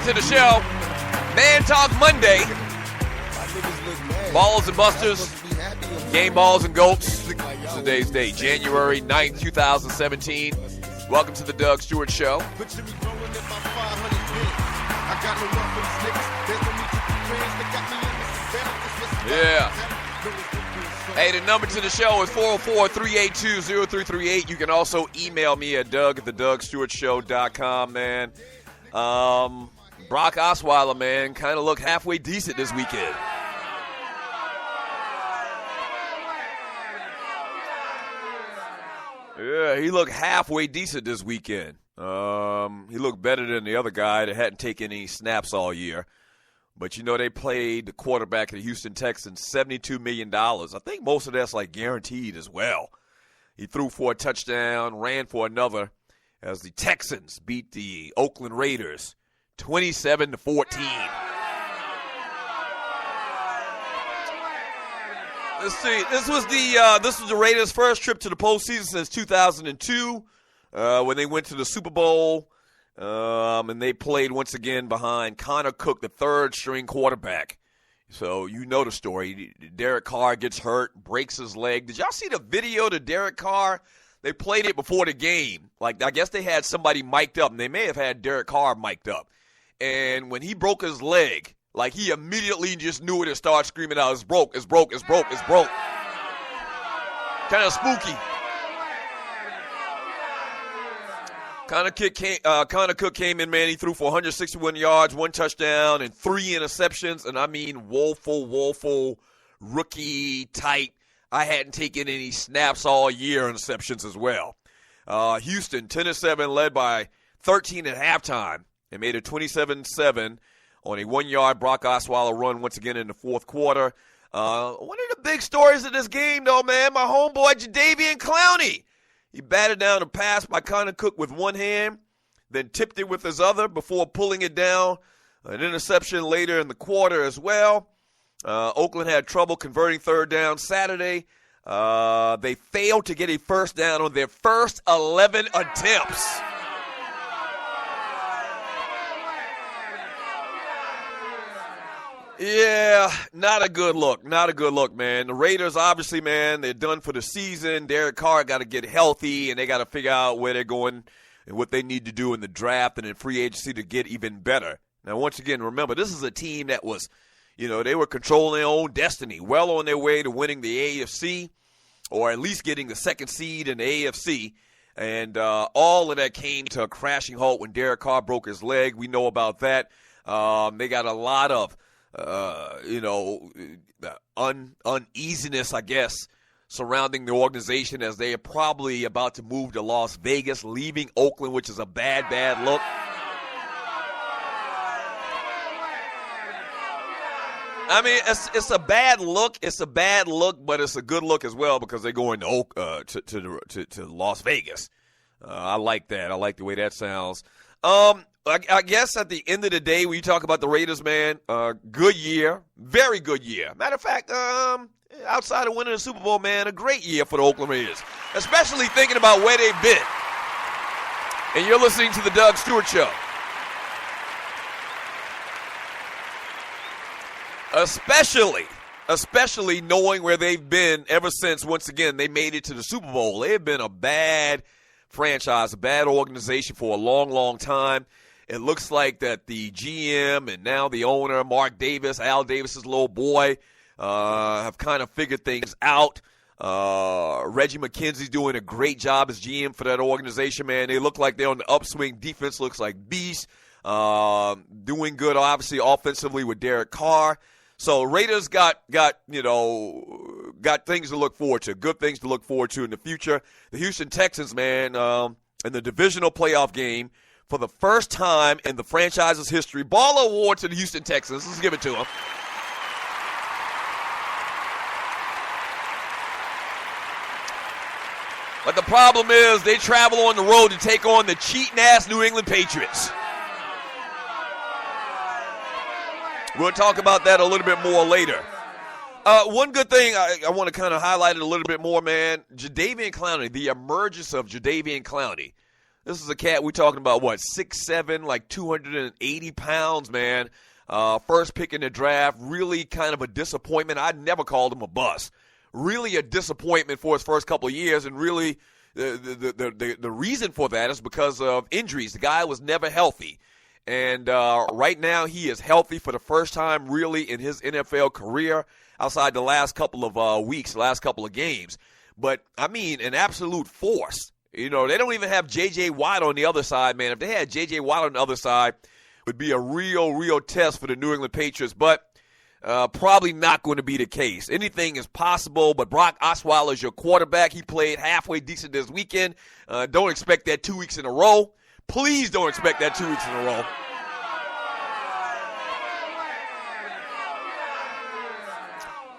to the show. Man Talk Monday. Balls and Busters. Game Balls and Goats. Today's date, January 9th, 2017. Welcome to the Doug Stewart Show. Yeah. Hey, the number to the show is 404-382-0338. You can also email me at doug@thedougstewartshow.com, man. Brock Osweiler, man, kind of looked halfway decent this weekend. Yeah, he looked halfway decent this weekend. He looked better than the other guy that hadn't taken any snaps all year. But, you know, they played the quarterback of the Houston Texans $72 million. I think most of that's, like, guaranteed as well. He threw for a touchdown, ran for another, as the Texans beat the Oakland Raiders 27-14. Let's see. This was the Raiders' first trip to the postseason since 2002, when they went to the Super Bowl. And they played once again behind Connor Cook, the third-string quarterback. So you know the story. Derek Carr gets hurt, breaks his leg. Did y'all see the video to Derek Carr? They played it before the game. Like, I guess they had somebody mic'd up, and they may have had Derek Carr mic'd up. And when he broke his leg, like, he immediately just knew it and started screaming out, "It's broke, it's broke, it's broke, it's broke." Kind of spooky. Connor Cook came in, man. He threw for 161 yards, 1 touchdown, and 3 interceptions. And I mean woeful, rookie-type. I hadn't taken any snaps all year interceptions as well. Houston, 10-7, led by 13 at halftime, and made it 27-7 on a 1-yard Brock Osweiler run once again in the fourth quarter. One of the big stories of this game, though, man, my homeboy Jadeveon Clowney. He batted down a pass by Connor Cook with one hand, then tipped it with his other before pulling it down. An interception later in the quarter as well. Oakland had trouble converting third down Saturday. They failed to get a first down on their first 11 attempts. Yeah, not a good look. Not a good look, man. The Raiders, obviously, man, they're done for the season. Derek Carr got to get healthy, and they got to figure out where they're going and what they need to do in the draft and in free agency to get even better. Now, once again, remember, this is a team that was, you know, they were controlling their own destiny, well on their way to winning the AFC, or at least getting the second seed in the AFC. And all of that came to a crashing halt when Derek Carr broke his leg. We know about that. They got a lot of uneasiness, I guess, surrounding the organization as they are probably about to move to Las Vegas, leaving Oakland, which is a bad look. I mean, it's a bad look. It's a bad look, but it's a good look as well because they're going to Las Vegas. I like that. I like the way that sounds. I guess at the end of the day, when you talk about the Raiders, man, good year, very good year. Matter of fact, outside of winning the Super Bowl, man, a great year for the Oakland Raiders, especially thinking about where they've been. And you're listening to the Doug Stewart Show. Especially knowing where they've been ever since, once again, they made it to the Super Bowl. They've been a bad franchise, a bad organization for a long time. It looks like that the GM and now the owner, Mark Davis, Al Davis's little boy, have kind of figured things out. Reggie McKenzie's doing a great job as GM for that organization, man. They look like they're on the upswing. Defense looks like beast. Doing good, obviously, offensively with Derek Carr. So Raiders got things to look forward to, good things to look forward to in the future. The Houston Texans, man, in the divisional playoff game, for the first time in the franchise's history, Baller Award to the Houston Texans. Let's give it to them. But the problem is they travel on the road to take on the cheating-ass New England Patriots. We'll talk about that a little bit more later. One good thing I want to kind of highlight it a little bit more, man. Jadeveon Clowney, the emergence of Jadeveon Clowney. This is a cat we're talking about, 6'7", like 280 pounds, man. First pick in the draft, really kind of a disappointment. I never called him a bust. Really a disappointment for his first couple of years, and really the reason for that is because of injuries. The guy was never healthy. And right now he is healthy for the first time really in his NFL career outside the last couple of weeks, last couple of games. But, I mean, an absolute force. You know, they don't even have J.J. Watt on the other side, man. If they had J.J. Watt on the other side, it would be a real test for the New England Patriots. But probably not going to be the case. Anything is possible, but Brock Osweiler is your quarterback. He played halfway decent this weekend. Don't expect that 2 weeks in a row. Please don't expect that 2 weeks in a row.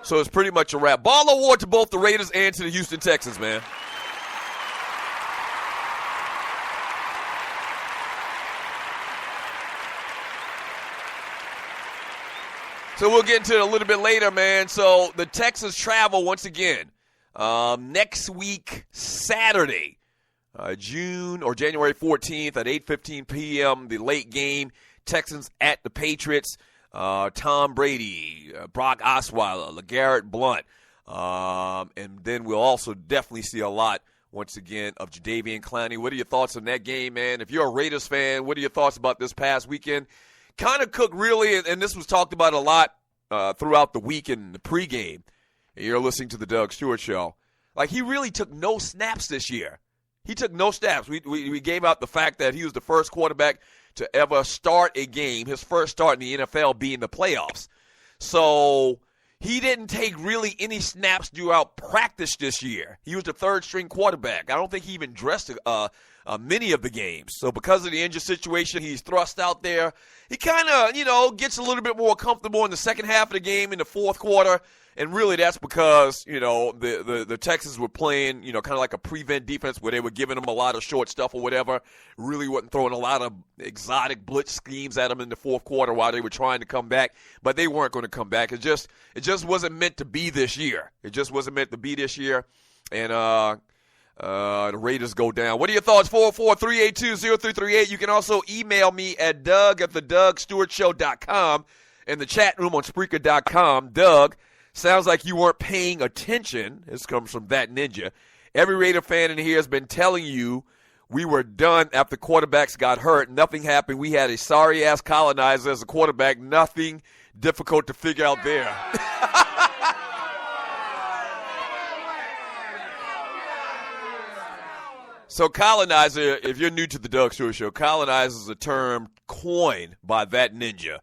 So it's pretty much a wrap. Ball award to both the Raiders and to the Houston Texans, man. So we'll get into it a little bit later, man. So the Texans travel once again next week, Saturday, January 14th at 8:15 p.m., the late game. Texans at the Patriots. Tom Brady, Brock Osweiler, LeGarrette Blount. And then we'll also definitely see a lot, once again, of Jadeveon Clowney. What are your thoughts on that game, man? If you're a Raiders fan, what are your thoughts about this past weekend? Connor Cook really, and this was talked about a lot throughout the week in the pregame. You're listening to the Doug Stewart Show. Like, he really took no snaps this year. He took no snaps. We gave out the fact that he was the first quarterback to ever start a game, his first start in the NFL being the playoffs. So he didn't take really any snaps throughout practice this year. He was the third-string quarterback. I don't think he even dressed many of the games. So because of the injury situation, he's thrust out there. He kind of, gets a little bit more comfortable in the second half of the game in the fourth quarter. And really that's because, the Texans were playing, kind of like a prevent defense where they were giving them a lot of short stuff or whatever. Really wasn't throwing a lot of exotic blitz schemes at them in the fourth quarter while they were trying to come back. But they weren't going to come back. It just wasn't meant to be this year. It just wasn't meant to be this year. And the Raiders go down. What are your thoughts? 404-382-0338. You can also email me at doug@thedougstewartshow.com and the chat room on Spreaker.com. Doug, sounds like you weren't paying attention. This comes from That Ninja. Every Raider fan in here has been telling you we were done after quarterbacks got hurt. Nothing happened. We had a sorry-ass colonizer as a quarterback. Nothing difficult to figure out there. So colonizer, if you're new to the Doug Stewart Show, colonizer is a term coined by That Ninja.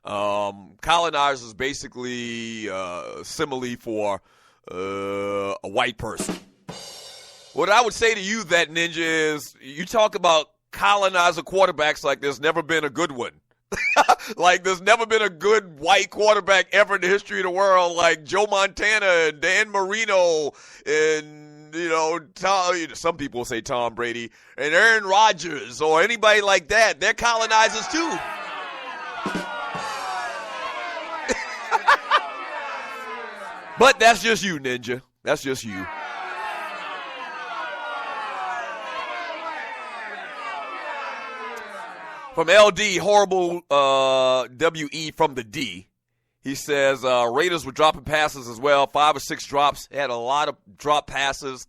Colonizer is basically a simile for a white person. What I would say to you, That Ninja, is you talk about colonizer quarterbacks like there's never been a good one. Like there's never been a good white quarterback ever in the history of the world, like Joe Montana and Dan Marino and some people will say Tom Brady and Aaron Rodgers or anybody like that. They're colonizers too. But that's just you, Ninja. That's just you. From LD, horrible WE from the D. He says Raiders were dropping passes as well, 5 or 6 drops. They had a lot of drop passes.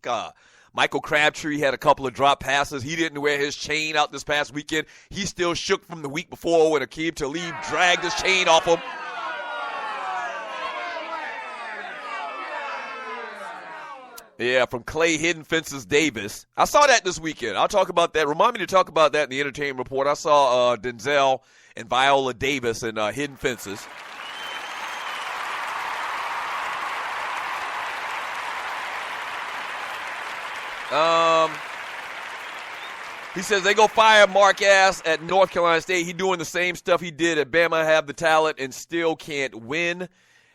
Michael Crabtree had a couple of drop passes. He didn't wear his chain out this past weekend. He still shook from the week before when Aqib Talib dragged his chain off him. Yeah, from Clay Hidden Fences Davis. I saw that this weekend. I'll talk about that. Remind me to talk about that in the entertainment report. I saw Denzel and Viola Davis in Hidden Fences. He says they go fire Mark Ass at North Carolina State. He doing the same stuff he did at Bama, have the talent, and still can't win.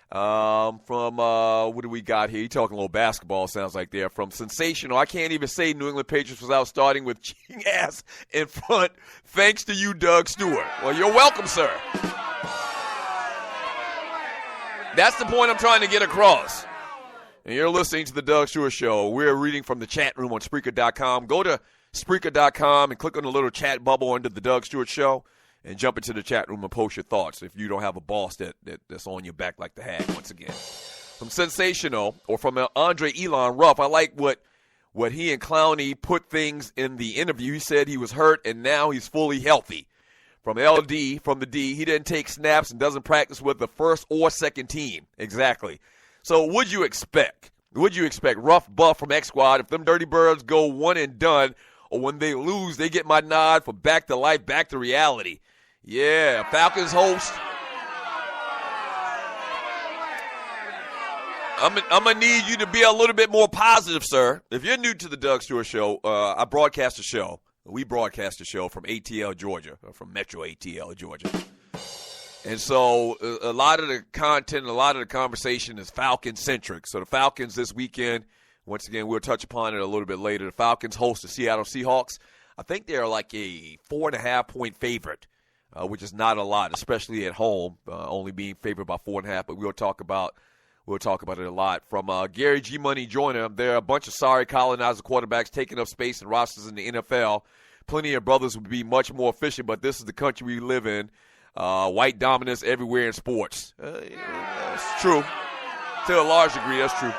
What do we got here? He talking a little basketball, sounds like there. From Sensational, I can't even say New England Patriots without starting with cheating ass in front. Thanks to you, Doug Stewart. Well, you're welcome, sir. That's the point I'm trying to get across. And you're listening to the Doug Stewart Show. We're reading from the chat room on Spreaker.com. Go to Spreaker.com and click on the little chat bubble under the Doug Stewart Show and jump into the chat room and post your thoughts if you don't have a boss that's on your back like the Hag once again. From Sensational, or from Andre Elon Ruff, I like what he and Clowney put things in the interview. He said he was hurt and now he's fully healthy. From LD, from the D, he didn't take snaps and doesn't practice with the first or second team. Exactly. So would you expect Ruff Buff from X Squad, if them Dirty Birds go one and done, or when they lose, they get my nod for back to life, back to reality? Yeah, Falcons host. I'm going to need you to be a little bit more positive, sir. If you're new to the Doug Stewart Show, I broadcast a show. We broadcast a show from ATL, Georgia, or from Metro ATL, Georgia. And so a lot of the content, a lot of the conversation is Falcon-centric. So the Falcons this weekend, once again, we'll touch upon it a little bit later. The Falcons host the Seattle Seahawks. I think they're like a 4.5-point favorite, which is not a lot, especially at home, only being favored by 4.5. But we'll talk about it a lot. From Gary G. Money Joyner, there are a bunch of sorry colonizer quarterbacks taking up space in rosters in the NFL. Plenty of brothers would be much more efficient, but this is the country we live in. White dominance everywhere in sports. That's true. To a large degree, that's true.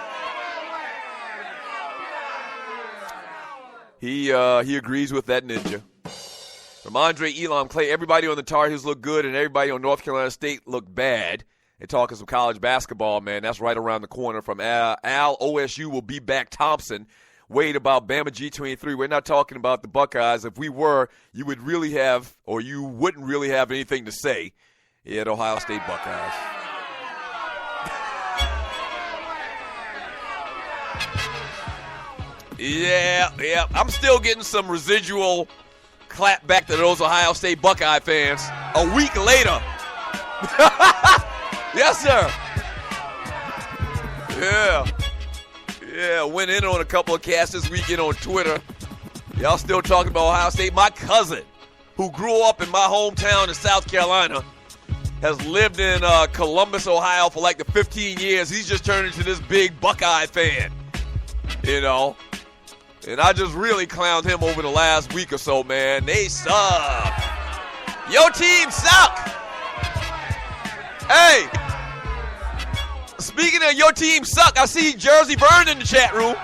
He agrees with that ninja. From Andre Elam Clay, everybody on the Tar Heels look good and everybody on North Carolina State look bad. And talking some college basketball, man, that's right around the corner. From Al, OSU will be back Thompson. Wade about Bama G23. We're not talking about the Buckeyes. If we were, you wouldn't really have anything to say. Yeah, the Ohio State Buckeyes. Yeah. I'm still getting some residual clap back to those Ohio State Buckeye fans a week later. Yes, sir. Yeah, went in on a couple of casts this weekend on Twitter. Y'all still talking about Ohio State. My cousin, who grew up in my hometown in South Carolina, has lived in Columbus, Ohio for like the 15 years. He's just turned into this big Buckeye fan, you know. And I just really clowned him over the last week or so, man. They suck. Your team suck. Hey. Speaking of your team suck, I see Jersey Vern in the chat room.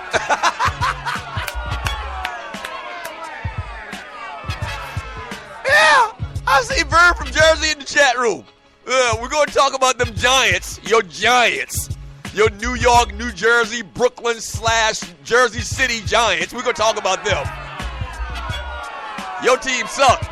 Yeah, I see Vern from Jersey in the chat room. We're going to talk about them Giants, your New York, New Jersey, Brooklyn / Jersey City Giants. We're going to talk about them. Your team suck.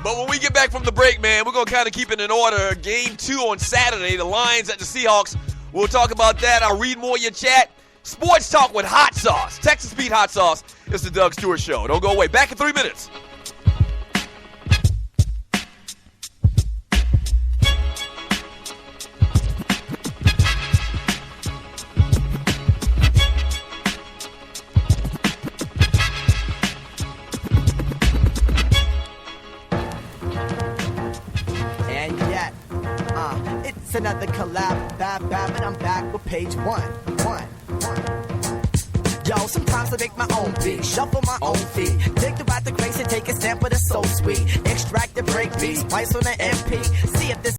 But when we get back from the break, man, we're going to kind of keep it in order. Game 2 on Saturday, the Lions at the Seahawks. We'll talk about that. I'll read more of your chat. Sports Talk with Hot Sauce. Texas Pete Hot Sauce. It's the Doug Stewart Show. Don't go away. Back in 3 minutes. Another collab, bab, and I'm back with page one. Yo, sometimes I make my own beat, shuffle my own feet, dig about the grace and take a sample that's so sweet. Extract the break beat, spice on the MP. See if this